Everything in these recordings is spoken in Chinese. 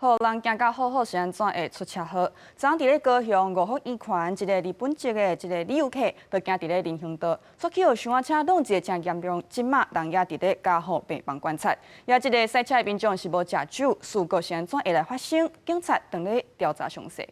互人行甲好好是安怎会出车祸？昨伫咧高雄5福医馆，一个日本籍的一个旅游客，就行伫咧林乡道，所起有伤仔车弄一个真严重，即马人也伫咧加护病房观察。也一个赛车的民众是无食酒，事故是安怎会来发生？警察正咧调查详细。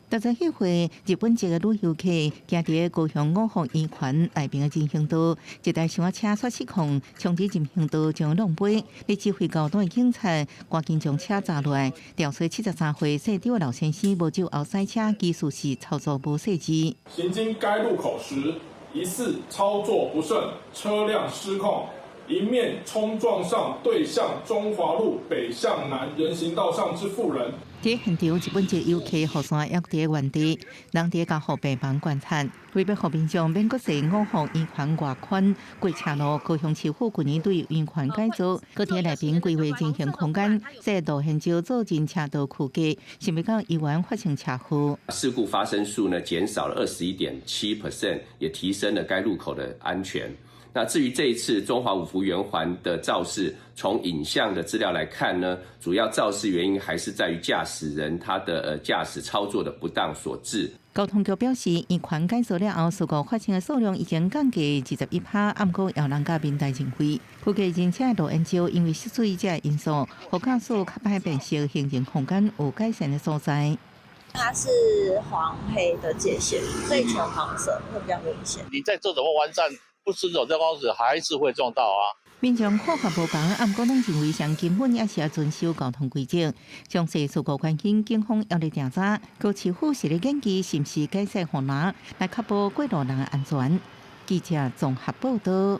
特在迄回，日本籍的旅游客行伫高雄5福医馆内边的人行道，一台伤仔车煞失控，冲至人行道将弄飞。被指挥交通的警察赶紧将车砸落来。调查73岁社长的老先生无酒后赛车，技术是操作无细致。行经该路口时，疑似操作不慎，车辆失控，迎面冲撞上对向中华路北向南人行道上之妇人。 伫现场，日本籍游客雨伞约伫原地，人伫加护病房观察。为要互民众免搁坐5福医馆外圈过车路，高雄市府去年对医馆改造，搁伫内边规划人行空间，设路线少造成车道区隔，想要到医院发生车祸。事故发生数呢减少了21.7%，也提升了该路口的安全。 那至于这一次中华五福圆环的肇事，从影像的资料来看呢，主要肇事原因还是在于驾驶人他的驾驶操作的不当所致。交通局表示，医馆改造了后，事故发生的数量已经降低21%，暗过要人家面带认为，估计人车路沿少，因为失水这因素，互驾驶较歹辨识行人空间有改善的所在。 它是黄黑的界限，所以全黄色会比较明显。你在这种弯站不遵守交通时，还是会撞到啊。民众看法无同，暗过拢认为上根本也是要遵守交通规则。详细事故原因，警方要咧调查，高市府是咧研究是毋是改善护栏，来确保过路人的安全。记者综合报道。